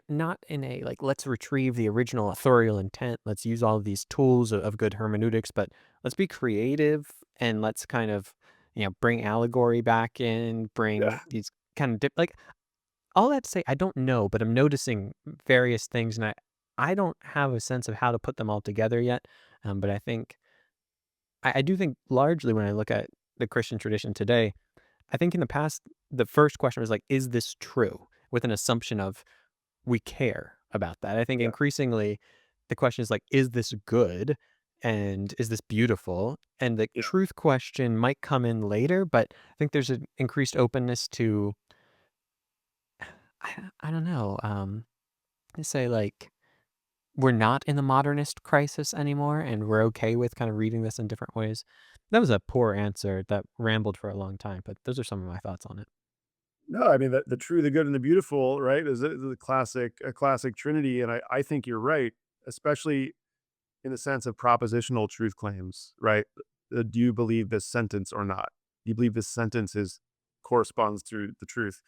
not in a like let's retrieve the original authorial intent. Let's use all of these tools of good hermeneutics, but let's be creative and let's kind of bring allegory back in, bring Yeah. these kind of like all that to say, I don't know, but I'm noticing various things, and I don't have a sense of how to put them all together yet. But I think I do think largely when I look at the Christian tradition today, I think in the past the first question was like, is this true? With an assumption of we care about that. I think Yeah. increasingly the question is like, is this good? And is this beautiful? And the Yeah. truth question might come in later, but I think there's an increased openness to I don't know, to say like we're not in the modernist crisis anymore and we're okay with kind of reading this in different ways. That was a poor answer that rambled for a long time, but those are some of my thoughts on it. No, I mean, the true, the good, and the beautiful, right, is the classic a classic trinity, and I think you're right, especially in the sense of propositional truth claims, right? Do you believe this sentence or not? Do you believe this sentence is corresponds to the truth?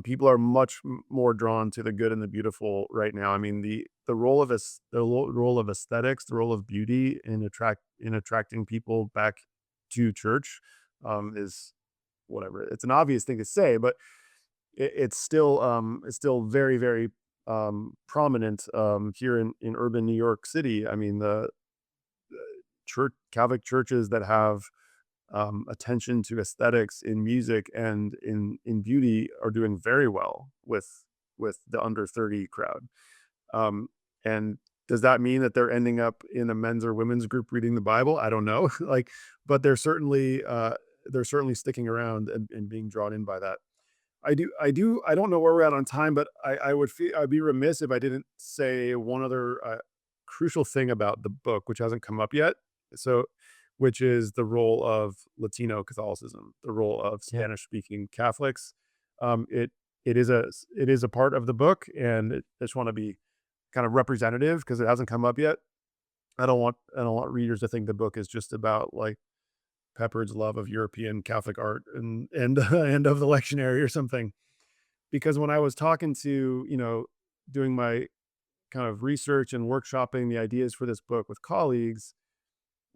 People are much more drawn to the good and the beautiful right now. I mean, the role of role of aesthetics, the role of beauty in attracting people back to church, is whatever. It's an obvious thing to say, but it's still very very prominent here in urban New York City. I mean, the church Catholic churches that have attention to aesthetics in music and in beauty are doing very well with the under 30 crowd. And does that mean that they're ending up in a men's or women's group reading the Bible? I don't know. Like, but they're certainly sticking around and being drawn in by that. I don't know where we're at on time, but I'd be remiss if I didn't say one other crucial thing about the book, which hasn't come up yet. So, which is the role of Latino Catholicism, the role of Yeah. Spanish speaking Catholics. It it is a part of the book, and I just want to be kind of representative because it hasn't come up yet. I don't want readers to think the book is just about like Peppard's love of European Catholic art and and of the lectionary or something. Because when I was talking to, doing my kind of research and workshopping the ideas for this book with colleagues,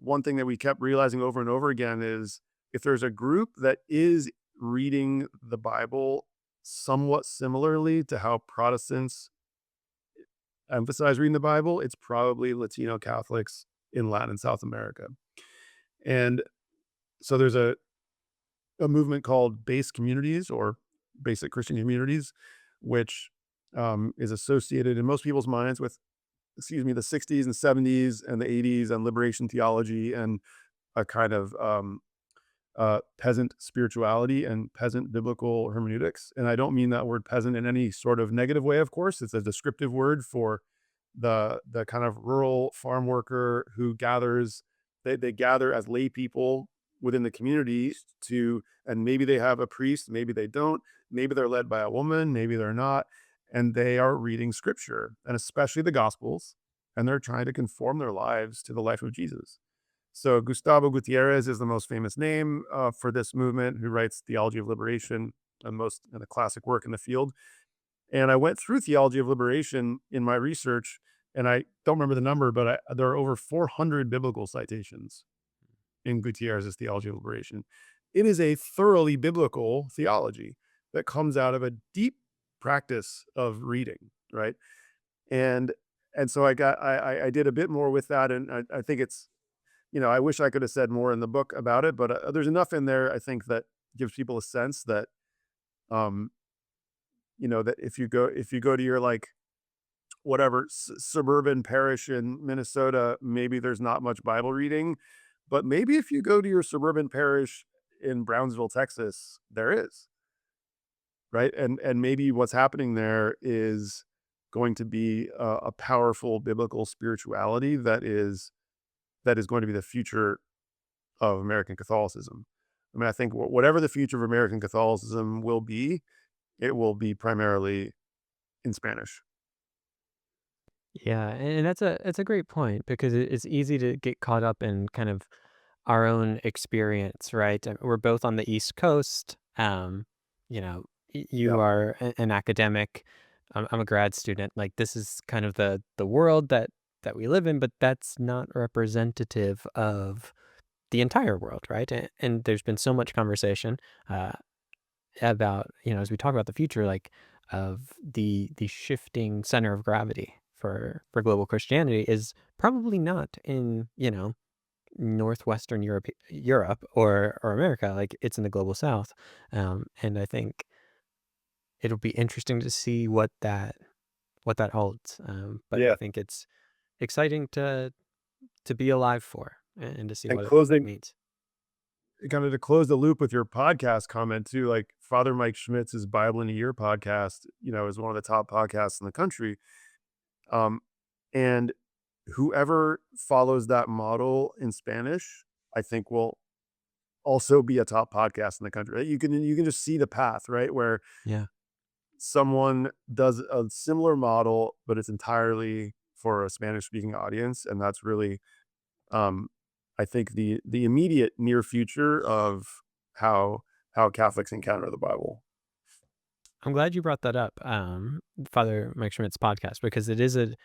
one thing that we kept realizing over and over again is if there's a group that is reading the Bible somewhat similarly to how Protestants emphasize reading the Bible, it's probably Latino Catholics in Latin and South America. And so there's a movement called base communities or basic Christian communities, which is associated in most people's minds with, excuse me, the 60s and 70s and the 80s and liberation theology and a kind of peasant spirituality and peasant biblical hermeneutics. And I don't mean that word peasant in any sort of negative way, of course. It's a descriptive word for the kind of rural farm worker who gathers they gather as lay people within the community to and maybe they have a priest, maybe they don't, maybe they're led by a woman, maybe they're not, and they are reading scripture and especially the gospels, and they're trying to conform their lives to the life of Jesus. So Gustavo Gutierrez is the most famous name for this movement, who writes Theology of Liberation and a classic work in the field. And I went through Theology of Liberation in my research, and I don't remember the number, but there are over 400 biblical citations in Gutierrez's Theology of Liberation. It is a thoroughly biblical theology that comes out of a deep practice of reading, right? And and so I did a bit more with that, and I think it's I wish I could have said more in the book about it, but there's enough in there, I think, that gives people a sense that, um, that if you go to your like whatever suburban parish in Minnesota, maybe there's not much Bible reading, but maybe if you go to your suburban parish in Brownsville, Texas, there is, right? And maybe what's happening there is going to be a powerful biblical spirituality that is going to be the future of American Catholicism. I mean, I think whatever the future of American Catholicism will be, it will be primarily in Spanish. Yeah, and that's a great point because it's easy to get caught up in kind of our own experience, right? We're both on the East Coast. You Yep. are an academic. I'm a grad student. Like this is kind of the world that we live in, but that's not representative of the entire world, right? And there's been so much conversation uh, about as we talk about the future, like of the shifting center of gravity for global Christianity is probably not in northwestern Europe or America, like it's in the global South, and I think it'll be interesting to see what that holds. But I Yeah. think it's exciting to be alive for and to see And what it closing means. kind of to close the loop with your podcast comment too, like Father Mike Schmitz's Bible in a Year podcast, is one of the top podcasts in the country. Um, and whoever follows that model in Spanish, I think will also be a top podcast in the country. You can just see the path, right? Where Yeah. someone does a similar model, but it's entirely for a Spanish speaking audience. And that's really, um, I think, the immediate near future of how Catholics encounter the Bible. I'm glad you brought that up, Father Mike Schmidt's podcast, because it is a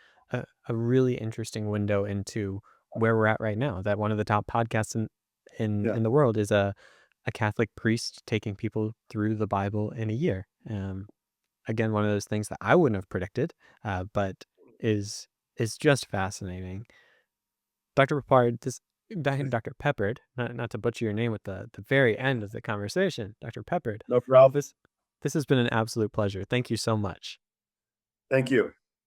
really interesting window into where we're at right now. That one of the top podcasts in Yeah. in the world is a Catholic priest taking people through the Bible in a year. Again, one of those things that I wouldn't have predicted, but is is just fascinating. Dr. Peppard, Dr. Peppard, not to butcher your name at the very end of the conversation, Dr. Peppard. No problem. This this has been an absolute pleasure. Thank you so much. Thank you.